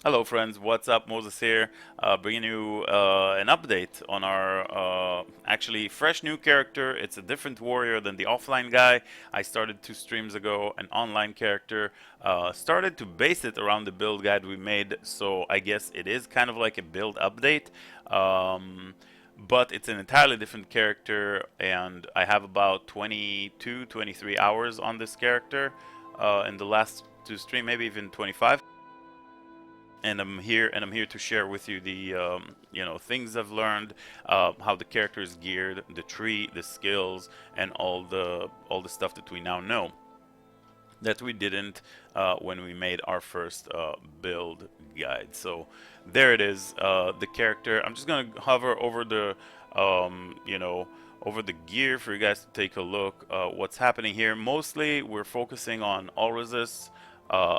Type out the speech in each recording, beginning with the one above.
Hello, friends. What's up? Moses here, bringing you an update on our actually fresh new character. It's a different warrior than the offline guy. I started 2 streams ago, an online character. Started to base it around the build guide we made, so I guess it is kind of like a build update. Um, but it's an entirely different character, and I have about 22, 23 hours on this character in the last 2 streams, maybe even 25, and I'm here to share with you the things I've learned, how the character is geared, the tree, the skills, and all the stuff that we now know that we didn't when we made our first build guide. So there it is, the character. I'm just gonna hover over the over the gear for you guys to take a look. What's happening here? Mostly we're focusing on all resists.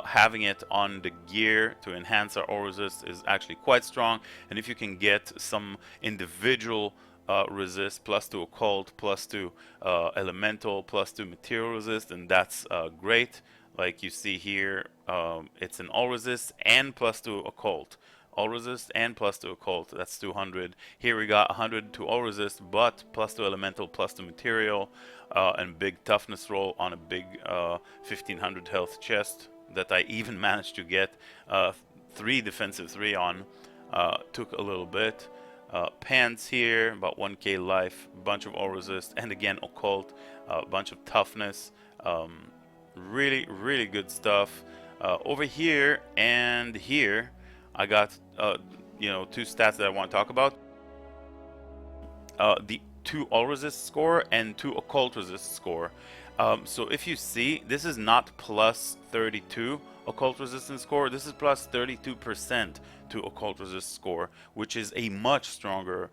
Having it on the gear to enhance our all resist is actually quite strong, and if you can get some individual resist plus to occult plus to elemental plus to material resist, and that's great. Like you see here, it's an all resist and plus to occult. All resist and plus to occult, that's 200. Here we got 100 to all resist, but plus to elemental plus to material, and big toughness roll on a big 1500 health chest that I even managed to get 3 defensive 3 on. Took a little bit. Pants here, about 1k life, bunch of all resist, and again occult, a bunch of toughness. Really, really good stuff. Over here and here, I got 2 stats that I want to talk about. The 2 all resist score and 2 occult resist score. So if you see, this is not plus 32 occult resistance score, this is plus 32% to occult resist score, which is a much stronger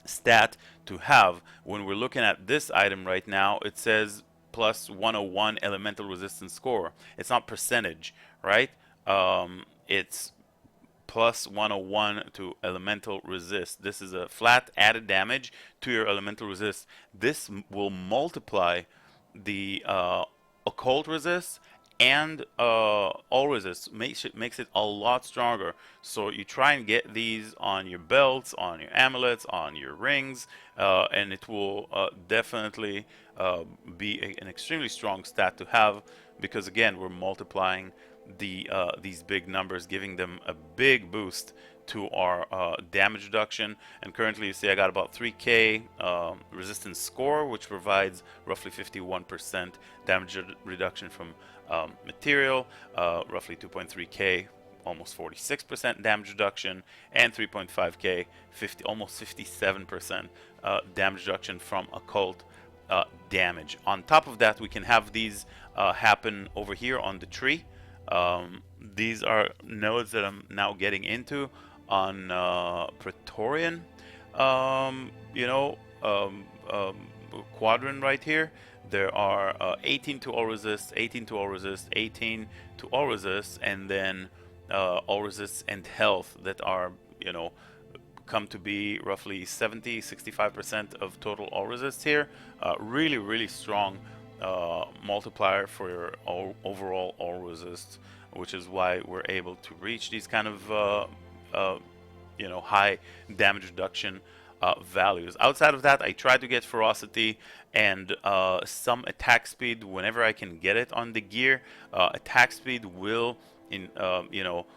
stat to have. When we're looking at this item right now, it says plus 101 elemental resistance score. It's not percentage, right? It's plus 101 to elemental resist. This is a flat added damage to your elemental resist. This will multiply the occult resist and all resist. Makes it a lot stronger. So you try and get these on your belts, on your amulets, on your rings, and it will definitely be an extremely strong stat to have, because again we're multiplying these big numbers, giving them a big boost to our damage reduction. And currently you see I got about 3k resistance score, which provides roughly 51% damage reduction from material, roughly 2.3k, almost 46% damage reduction, and 3.5k, almost 57% damage reduction from occult damage. On top of that, we can have these happen over here on the tree. These are nodes that I'm now getting into on Praetorian, you know, quadrant right here. There are 18 to all resist, 18 to all resist, 18 to all resist, and then all resist and health that are, come to be roughly 65% of total all resist here. Really, really strong multiplier for your overall all resist, which is why we're able to reach these kind of high damage reduction values. Outside of that, I try to get ferocity and some attack speed whenever I can get it on the gear. Attack speed will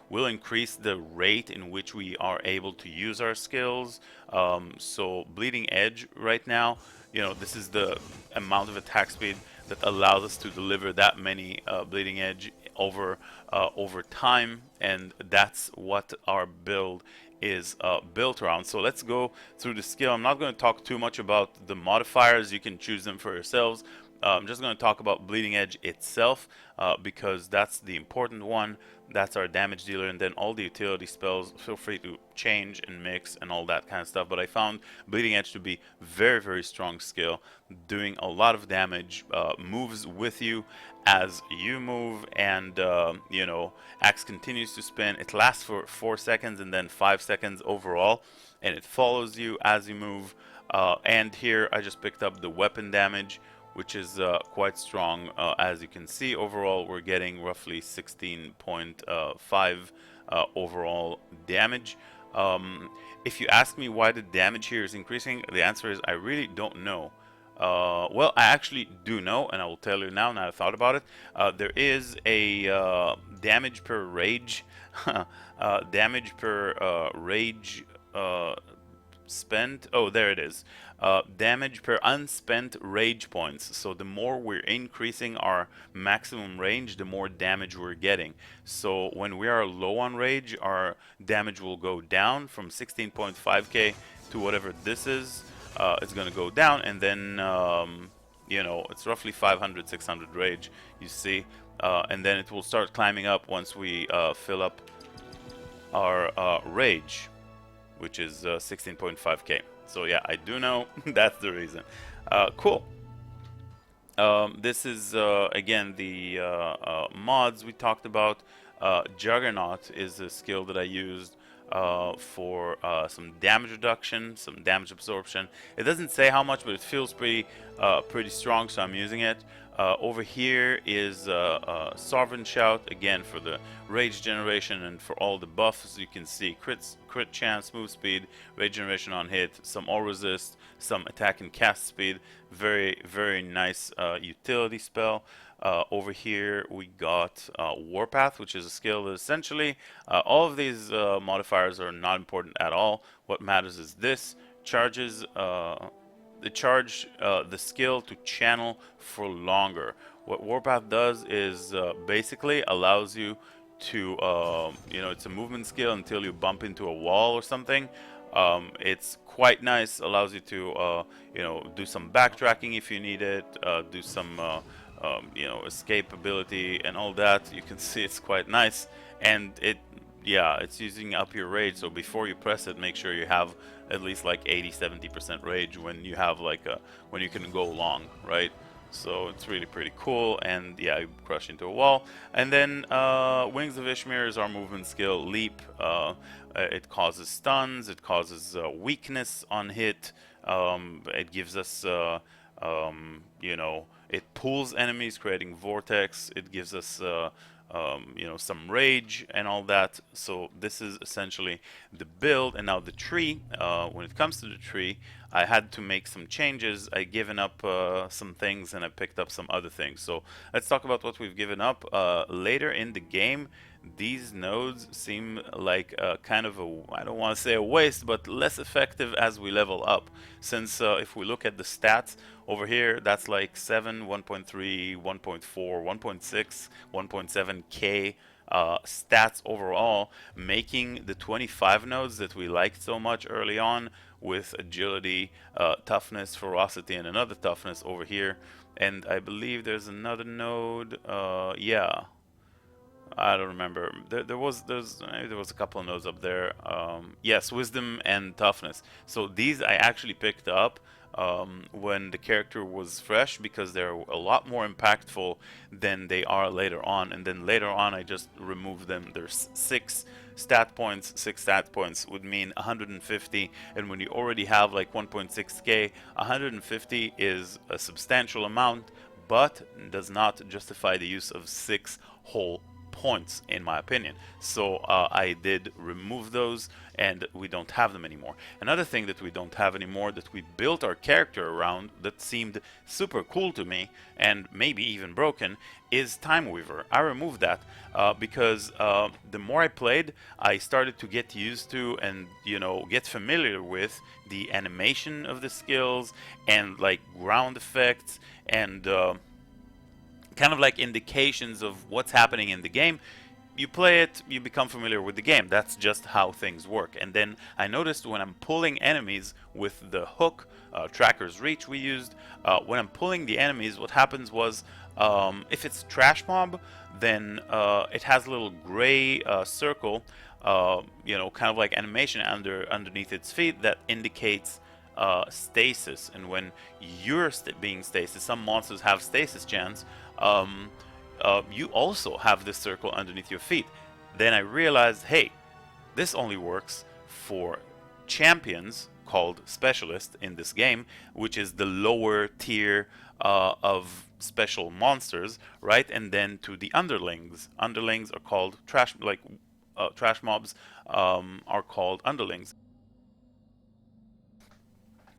will increase the rate in which we are able to use our skills. So bleeding edge right now, this is the amount of attack speed that allows us to deliver that many bleeding edge over time, and that's what our build is built around. So let's go through the skill. I'm not going to talk too much about the modifiers. You can choose them for yourselves. I'm just going to talk about bleeding edge itself, because that's the important one. That's our damage dealer, and then all the utility spells, feel free to change and mix and all that kind of stuff. But I found bleeding edge to be very, very strong skill, doing a lot of damage, moves with you as you move, and axe continues to spin. It lasts for 4 seconds and then 5 seconds overall, and it follows you as you move. And here I just picked up the weapon damage, which is quite strong. As you can see, overall we're getting roughly 16.5 overall damage. If you ask me why the damage here is increasing, the answer is I really don't know. Well, I actually do know, and I will tell you now. Now I thought about it. There is a damage per rage, damage per rage spent. Oh, there it is. Damage per unspent rage points. So the more we're increasing our maximum range, the more damage we're getting. So when we are low on rage, our damage will go down from 16.5k to whatever this is. It's going to go down, and then you know, it's roughly 500 600 rage, you see, and then it will start climbing up once we fill up our rage, which is 16.5k. So yeah, I do know that's the reason. Cool. This is again the mods we talked about. Juggernaut is a skill that I used for some damage reduction, some damage absorption. It doesn't say how much, but it feels pretty strong, so I'm using it. Over here is Sovereign Shout, again for the rage generation and for all the buffs. You can see crit chance, move speed, rage generation on hit, some all resist, some attack and cast speed. Very nice utility spell. Over here we got Warpath, which is a skill that essentially all of these modifiers are not important at all. What matters is this charges the skill to channel for longer. What Warpath does is basically allows you to you know, it's a movement skill until you bump into a wall or something. It's quite nice, allows you to you know, do some backtracking if you need it, do some you know, escape ability and all that. You can see it's quite nice, and it's using up your rage. So before you press it, make sure you have at least like 80-70% rage when you have like when you can go long, right? So it's really pretty cool, and yeah, you crush into a wall. And then Wings of Ishmir is our movement skill, Leap. It causes stuns, it causes weakness on hit, it gives us you know, it pulls enemies, creating vortex. It gives us you know, some rage and all that. So this is essentially the build. And now the tree, when it comes to the tree, I had to make some changes. I given up some things, and I picked up some other things. So let's talk about what we've given up. Later in the game, these nodes seem like kind of a, I don't want to say a waste, but less effective as we level up. Since if we look at the stats over here, that's like 7, 1.3, 1.4, 1.6, 1.7k stats overall, making the 25 nodes that we liked so much early on with agility, toughness, ferocity, and another toughness over here. And I believe there's another node, yeah. I don't remember. There was a couple of nodes up there. Yes, wisdom and toughness. So these I actually picked up when the character was fresh, because they're a lot more impactful than they are later on. And then later on, I just removed them. There's 6 stat points. 6 stat points would mean 150, and when you already have like 1.6k, 150 is a substantial amount, but does not justify the use of 6 whole points, in my opinion. So I did remove those, and we don't have them anymore. Another thing that we don't have anymore, that we built our character around, that seemed super cool to me and maybe even broken, is Time Weaver. I removed that because the more I played, I started to get used to and, you know, get familiar with the animation of the skills and like ground effects and kind of like indications of what's happening in the game. You play it, you become familiar with the game. That's just how things work. And then I noticed when I'm pulling enemies with the hook, Tracker's Reach we used, when I'm pulling the enemies, what happens was, if it's Trash Mob, then it has a little gray circle, you know, kind of like animation underneath its feet that indicates stasis. And when you're being stasis, some monsters have stasis chance, you also have this circle underneath your feet. Then I realized, hey, this only works for champions called specialist in this game, which is the lower tier of special monsters, right? And then to the underlings. Underlings are called trash, like trash mobs are called underlings.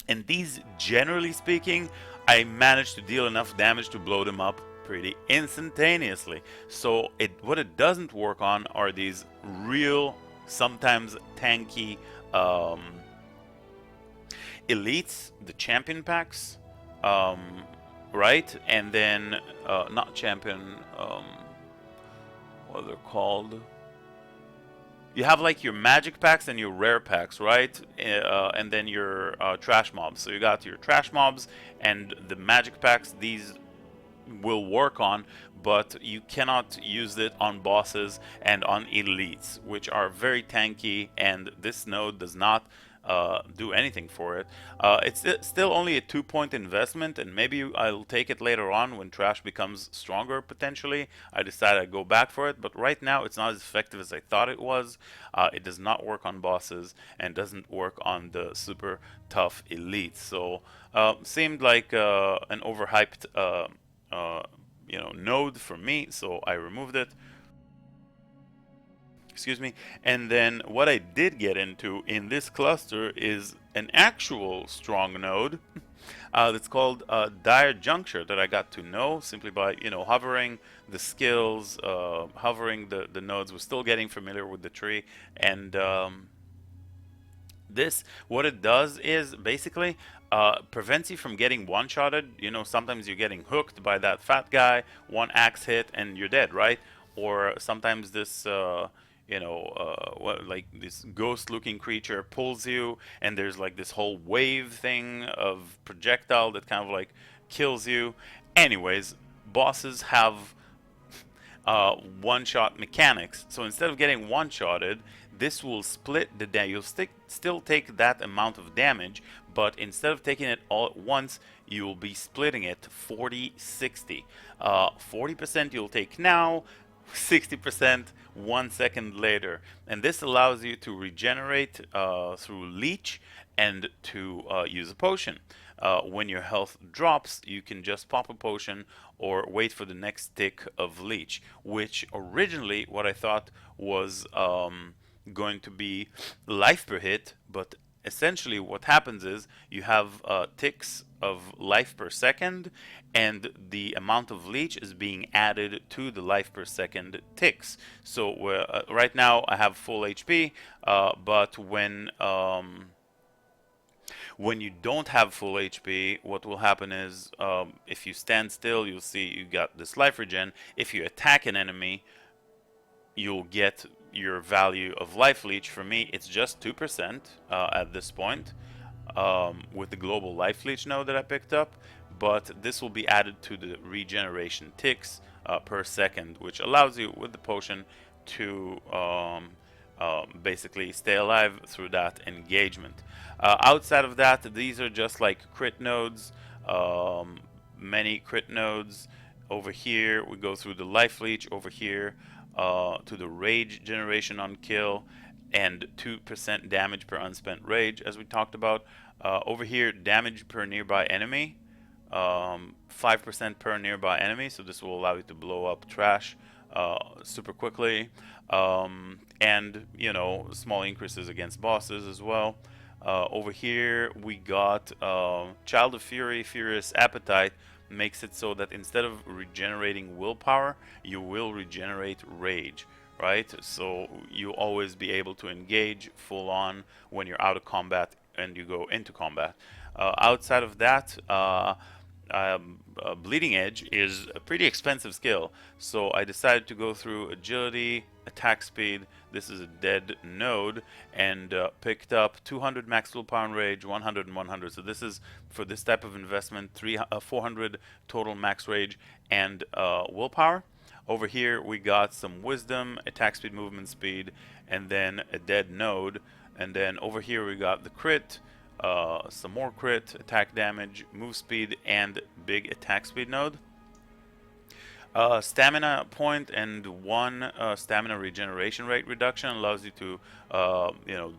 And these, generally speaking, I managed to deal enough damage to blow them up pretty instantaneously. So what it doesn't work on are these real, sometimes tanky um, elites, the champion packs, um, right? And then not champion, what they're called. You have like your magic packs and your rare packs, right? And then your trash mobs. So you got your trash mobs and the magic packs. These will work on, but you cannot use it on bosses and on elites, which are very tanky, and this node does not do anything for it. It's still only a 2 point investment, and maybe I'll take it later on when trash becomes stronger potentially. I decide I go back for it, but right now it's not as effective as I thought it was. It does not work on bosses and doesn't work on the super tough elites. So seemed like an overhyped uh, node for me, so I removed it. Excuse me. And then what I did get into in this cluster is an actual strong node that's called Dire Juncture, that I got to know simply by hovering the skills, hovering the nodes. We're still getting familiar with the tree, and this, what it does is basically prevents you from getting one-shotted. Sometimes you're getting hooked by that fat guy, one axe hit, and you're dead, right? Or sometimes this, like this ghost-looking creature pulls you, and there's like this whole wave thing of projectile that kind of like kills you. Anyways, bosses have one-shot mechanics. So instead of getting one-shotted, this will split the damage. You'll still take that amount of damage, but instead of taking it all at once, you will be splitting it 40-60. 40% you'll take now, 60% 1 second later. And this allows you to regenerate through leech and to use a potion. When your health drops, you can just pop a potion or wait for the next tick of leech, which originally what I thought was going to be life per hit, but essentially what happens is you have ticks of life per second, and the amount of leech is being added to the life per second ticks. So right now I have full HP, but when you don't have full HP, what will happen is if you stand still, you'll see you got this life regen. If you attack an enemy, you'll get your value of life leech. For me, it's just 2% at this point with the global life leech node that I picked up, but this will be added to the regeneration ticks per second, which allows you with the potion to basically stay alive through that engagement. Outside of that, these are just like crit nodes, many crit nodes. Over here, we go through the life leech. Over here, to the rage generation on kill, and 2% damage per unspent rage, as we talked about. Over here, damage per nearby enemy, 5% per nearby enemy, so this will allow you to blow up trash super quickly, and small increases against bosses as well. Over here we got Child of Fury, Furious Appetite, makes it so that instead of regenerating willpower, you will regenerate rage, right? So you always be able to engage full on when you're out of combat and you go into combat. Outside of that, Bleeding Edge is a pretty expensive skill, so I decided to go through agility, attack speed. This is a dead node, and picked up 200 max willpower and rage, 100 and 100. So this is for this type of investment, 400 total max rage and willpower. Over here we got some wisdom, attack speed, movement speed, and then a dead node. And then over here we got the crit, some more crit, attack damage, move speed, and big attack speed node. Stamina point and one stamina regeneration rate reduction allows you to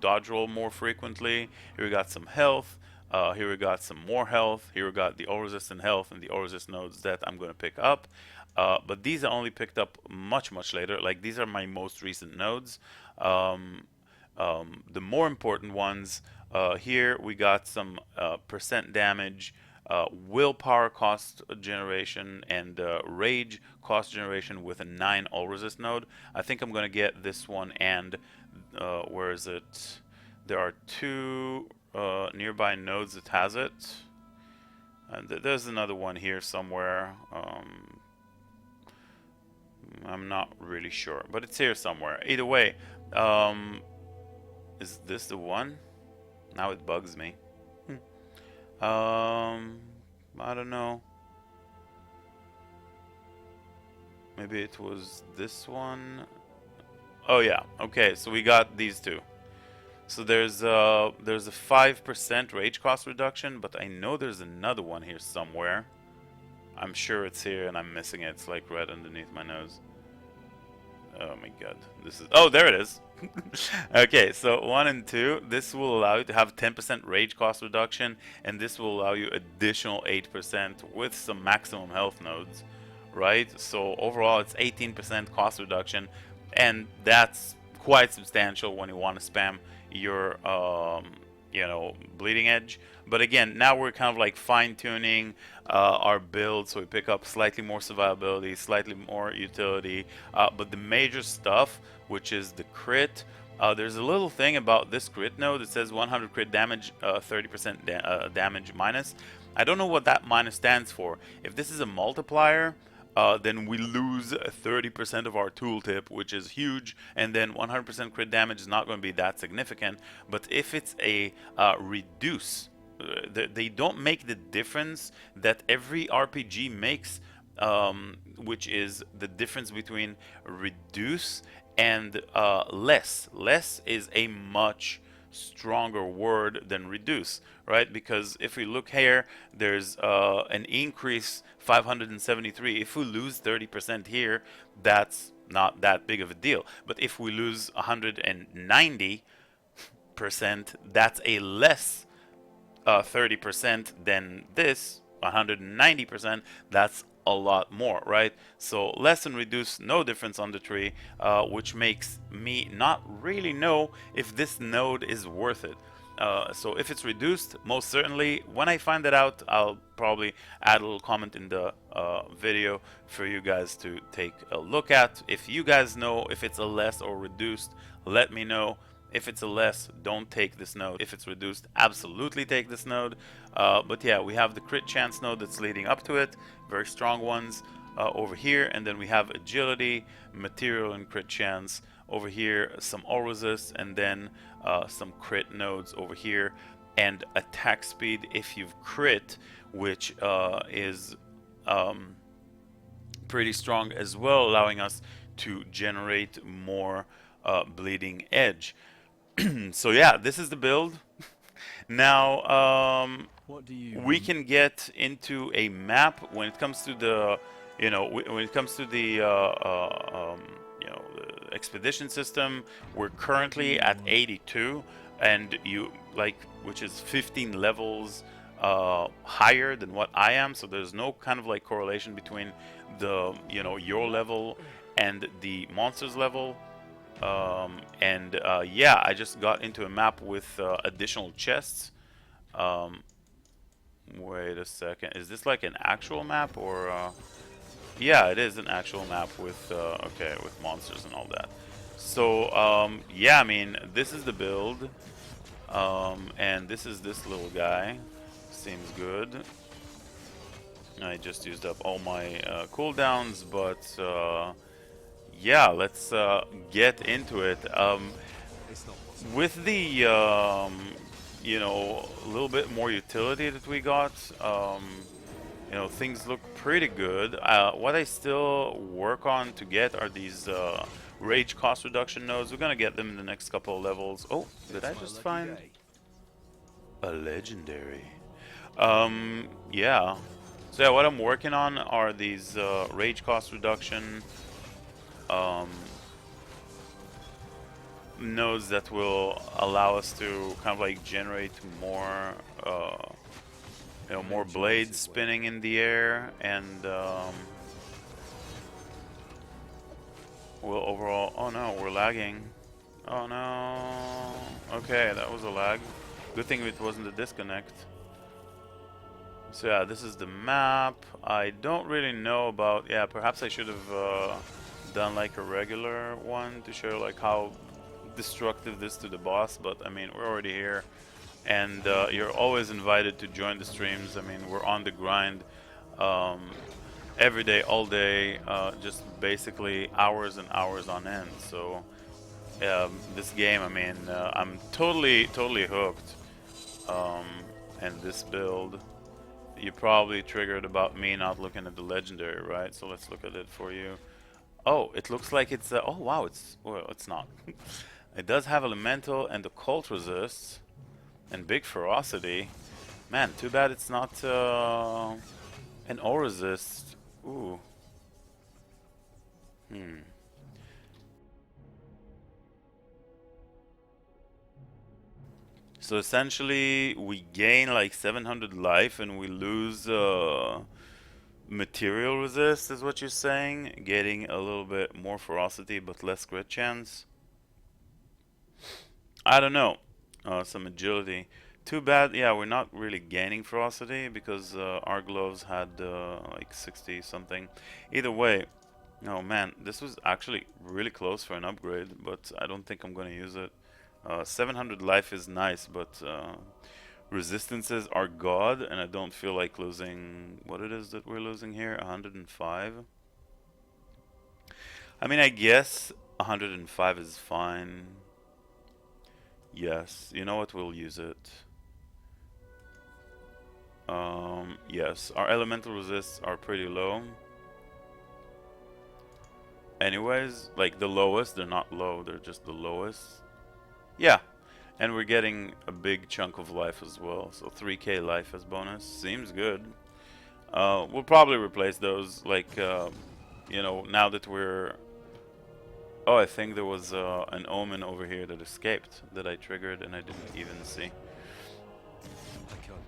dodge roll more frequently. Here we got some health, Here we got some more health. Here we got the all resistant health and the all resist nodes that I'm going to pick up. But these I only picked up much later. Like these are my most recent nodes. Um, the more important ones, here we got some percent damage, willpower cost generation, and rage cost generation with a 9 all resist node. I think I'm going to get this one, and where is it? There are two nearby nodes that has it. And there's another one here somewhere. I'm not really sure, but it's here somewhere. Either way, is this the one? Now it bugs me. I don't know. Maybe it was this one. Oh yeah. Okay, so we got these two. So there's a 5% rage cost reduction, but I know there's another one here somewhere. I'm sure it's here and I'm missing it. It's like right underneath my nose. Oh my god. This is, oh, there it is. Okay, so 1 and 2, this will allow you to have 10% rage cost reduction, and this will allow you additional 8% with some maximum health nodes, right? So overall it's 18% cost reduction, and that's quite substantial when you want to spam your you know, bleeding edge. But again, now we're kind of like fine-tuning our build, so we pick up slightly more survivability, slightly more utility, but the major stuff, which is the crit, there's a little thing about this crit node that says 100 crit damage, 30% damage minus. I don't know what that minus stands for. If this is a multiplier, then we lose 30% of our tooltip, which is huge, and then 100% crit damage is not going to be that significant. But if it's a reduce, they don't make the difference that every RPG makes, which is the difference between reduce and less. Less is a much stronger word than reduce, right? Because if we look here, there's an increase 573. If we lose 30% here, that's not that big of a deal. But if we lose 190%, that's a less 30% than this 190%. That's a lot more, right? So less and reduce, no difference on the tree, which makes me not really know if this node is worth it. So if it's reduced, most certainly, when I find that out, I'll probably add a little comment in the video for you guys to take a look at. If you guys know if it's a less or reduced, let me know. If it's a less, don't take this node. If it's reduced, absolutely take this node. But yeah, we have the crit chance node that's leading up to it. Very strong ones over here. And then we have agility, material, and crit chance over here. Some all resist, and then some crit nodes over here. And attack speed if you've crit, which is pretty strong as well, allowing us to generate more bleeding edge. So yeah, this is the build. Now we can get into a map when it comes to the, you know, when it comes to the you know, the expedition system. We're currently at 82, and you like, which is 15 levels higher than what I am. So there's no kind of like correlation between the, you know, your level and the monster's level. Yeah, I just got into a map with additional chests. Wait a second, is this like an actual map, or yeah, it is an actual map with okay, with monsters and all that. So yeah, I mean, this is the build, and this is this little guy. Seems good. I just used up all my cooldowns, but yeah, let's get into it. With the you know, a little bit more utility that we got, you know, things look pretty good. What I still work on to get are these rage cost reduction nodes. We're gonna get them in the next couple of levels. Oh, did I just find a legendary? Yeah. So yeah, what I'm working on are these rage cost reduction nodes that will allow us to kind of like generate more more blades spinning in the air, and well, overall, oh no, we're lagging. Oh no. Okay, that was a lag. Good thing it wasn't a disconnect. So yeah, this is the map. I don't really know about, yeah, perhaps I should have done like a regular one to show like how destructive this to the boss, but I mean, we're already here. And you're always invited to join the streams. I mean, we're on the grind every day, all day, just basically hours and hours on end. So this game, I mean, I'm totally hooked. And this build, you probably triggered about me not looking at the legendary, right? So let's look at it for you. Oh, it looks like it's oh wow, well, it's not. It does have elemental and the cult resists and big ferocity. Man, too bad it's not an all resist. Ooh. So essentially, we gain like 700 life and we lose material resist, is what you're saying? Getting a little bit more ferocity but less crit chance? I don't know. Some agility. Too bad, yeah, we're not really gaining ferocity because our gloves had like 60 something. Either way, oh man, this was actually really close for an upgrade, but I don't think I'm gonna use it. 700 life is nice, but resistances are god, and I don't feel like losing what it is that we're losing here. 105. I mean, I guess 105 is fine. Yes, you know what? We'll use it. Yes, our elemental resists are pretty low. Anyways, like the lowest, they're not low, they're just the lowest. Yeah, and we're getting a big chunk of life as well, so 3k life as bonus. Seems good. We'll probably replace those, like, you know, now that we're... Oh, I think there was an omen over here that escaped, that I triggered and I didn't even see.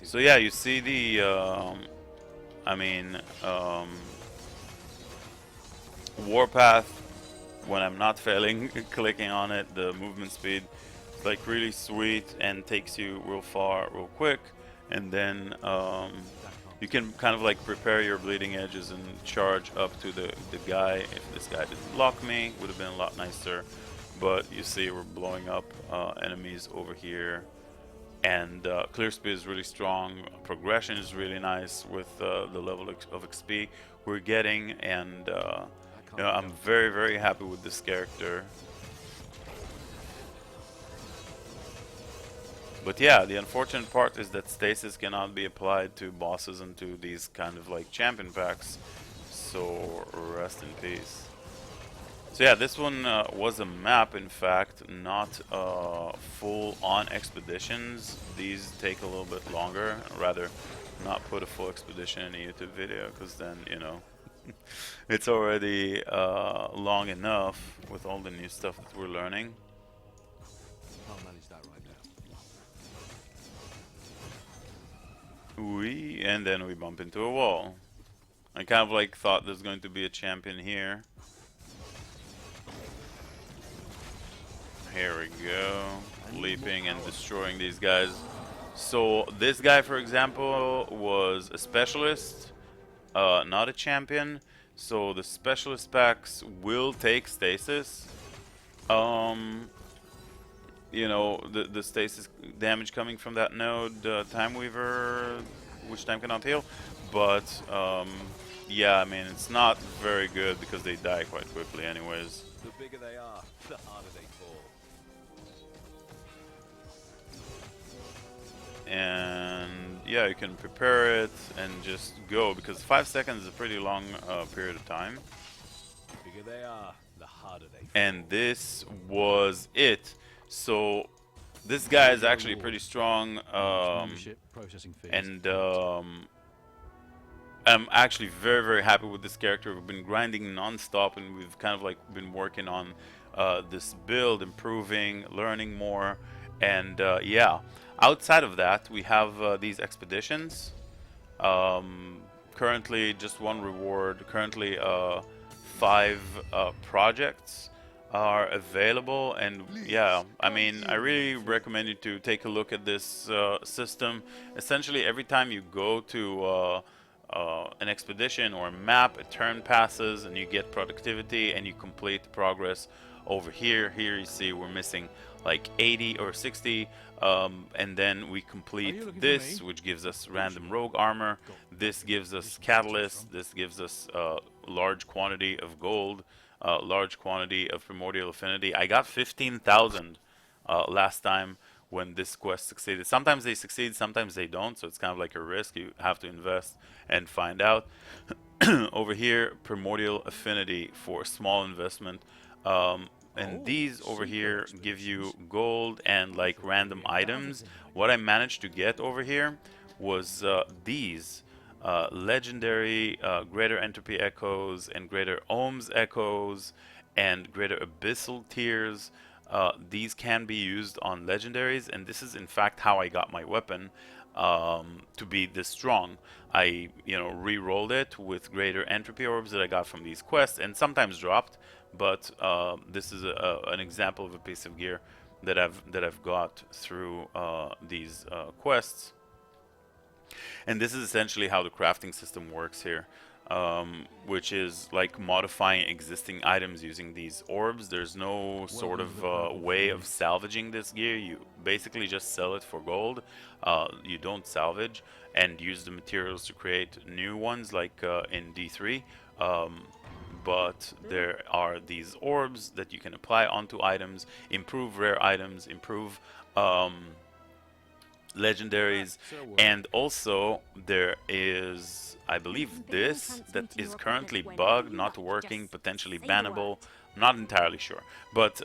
So yeah, you see the, I mean, warpath, when I'm not failing, clicking on it, the movement speed, like really sweet and takes you real far real quick, and then you can kind of like prepare your bleeding edges and charge up to the guy. If this guy didn't block me, would have been a lot nicer, but you see we're blowing up enemies over here, and clear speed is really strong, progression is really nice with the level of XP we're getting, and you know, I'm very happy with this character. But yeah, the unfortunate part is that stasis cannot be applied to bosses and to these kind of like champion packs. So rest in peace. So yeah, this one was a map, in fact, not full-on expeditions. These take a little bit longer. I'd rather not put a full expedition in a YouTube video, because then, you know, it's already long enough with all the new stuff that we're learning. I'll manage that right now. And then we bump into a wall. I kind of like thought there's going to be a champion here. Here we go, leaping and destroying these guys. So this guy, for example, was a specialist, not a champion. So the specialist packs will take stasis. You know, the stasis damage coming from that node, Time Weaver, which time cannot heal. But yeah, I mean, it's not very good because they die quite quickly anyways. The bigger they are, the harder they fall. And yeah, you can prepare it and just go, because 5 seconds is a pretty long period of time. The bigger they are, the harder they fall. And this was it. So this guy is actually pretty strong, and I'm actually very happy with this character. We've been grinding non-stop, and we've kind of like been working on this build, improving, learning more, And yeah, outside of that, we have these expeditions. Um, Currently, just one reward. Currently, five projects are available, and yeah, I mean, I really recommend you to take a look at this system. Essentially, every time you go to an expedition or a map, a turn passes, and you get productivity, and you complete progress over here. Here you see we're missing like 80 or 60, and then we complete this, which gives us random rogue armor. This gives us catalyst. This gives us large quantity of gold, large quantity of primordial affinity. I got 15,000 last time when this quest succeeded. Sometimes they succeed, sometimes they don't, so it's kind of like a risk. You have to invest and find out. Over here, primordial affinity for small investment. And these over here give you gold and like random items. What I managed to get over here was these legendary greater entropy echoes and greater ohms echoes and greater abyssal tears. These can be used on legendaries, and this is in fact how I got my weapon to be this strong. I, re-rolled it with greater entropy orbs that I got from these quests, and sometimes dropped. But this is an example of a piece of gear that I've got through these quests. And this is essentially how the crafting system works here, which is like modifying existing items using these orbs. There's no sort of way of salvaging this gear. You basically just sell it for gold. You don't salvage and use the materials to create new ones like in D3. But there are these orbs that you can apply onto items, improve rare items, improve legendaries, and also there is, I believe, this that is currently bugged, not working, potentially bannable. I'm not entirely sure, but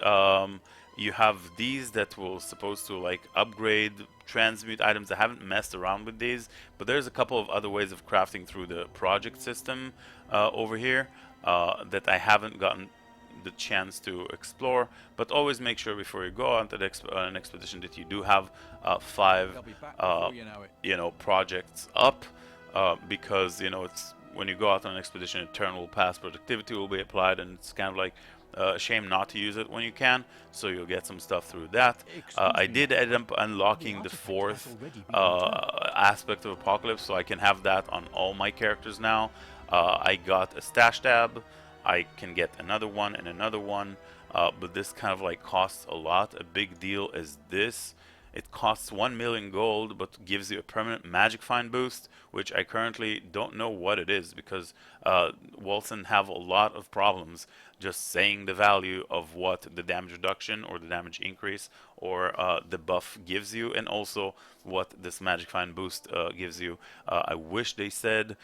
you have these that will supposed to like upgrade transmute items. I haven't messed around with these, but there's a couple of other ways of crafting through the project system over here that I haven't gotten the chance to explore. But always make sure before you go on an expedition that you do have five projects up, because it's when you go out on an expedition, a turn will pass, productivity will be applied, and it's kind of like a shame not to use it when you can, so you'll get some stuff through that. I did end up unlocking the fourth aspect of Apocalypse, so I can have that on all my characters now. I got a stash tab. I can get another one and another one, but this kind of like costs a lot. A big deal is this. It costs 1 million gold, but gives you a permanent magic find boost, which I currently don't know what it is, because Wolcen have a lot of problems just saying the value of what the damage reduction or the damage increase or the buff gives you, and also what this magic find boost gives you. I wish they said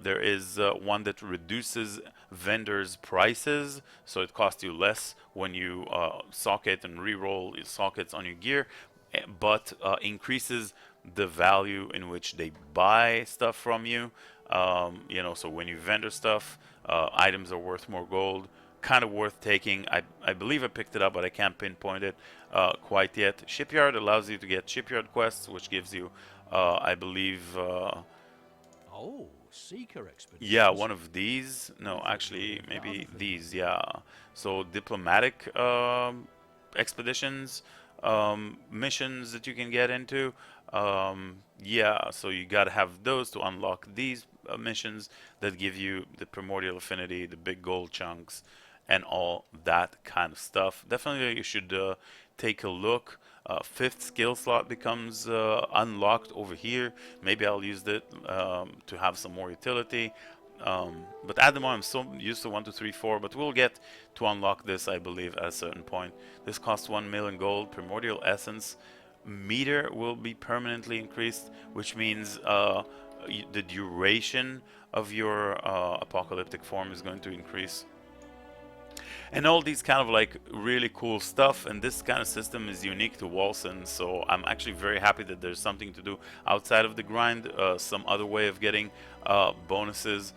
there is one that reduces vendors' prices, so it costs you less when you socket and re-roll sockets on your gear, but increases the value in which they buy stuff from you. So when you vendor stuff, items are worth more gold. Kind of worth taking. I believe I picked it up, but I can't pinpoint it quite yet. Shipyard allows you to get shipyard quests, which gives you, I believe, Seeker expeditions. yeah, one of these. No, actually, maybe these. Yeah. So diplomatic expeditions, missions that you can get into. Yeah, so you gotta have those to unlock these missions that give you the primordial affinity, the big gold chunks, and all that kind of stuff. Definitely, you should take a look. Fifth skill slot becomes unlocked over here. Maybe I'll use it to have some more utility. But at the moment I'm so used to 1, 2, 3, 4, but we'll get to unlock this, I believe, at a certain point. This costs 1 million gold. Primordial essence meter will be permanently increased, which means the duration of your apocalyptic form is going to increase. And all these kind of like really cool stuff, and this kind of system is unique to Wolcen, so I'm actually very happy that there's something to do outside of the grind, some other way of getting bonuses,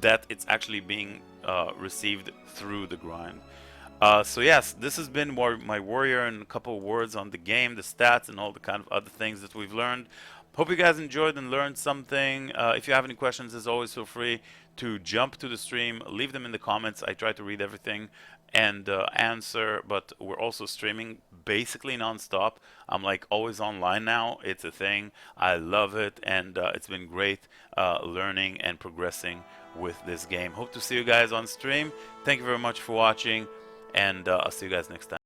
that it's actually being received through the grind. So yes, this has been my warrior and a couple of words on the game, the stats, and all the kind of other things that we've learned. Hope you guys enjoyed and learned something. If you have any questions, as always, feel free to jump to the stream, leave them in the comments. I try to read everything and answer, but we're also streaming basically non-stop. I'm like always online now. It's a thing. I love it, and it's been great learning and progressing with this game. Hope to see you guys on stream. Thank you very much for watching, and I'll see you guys next time.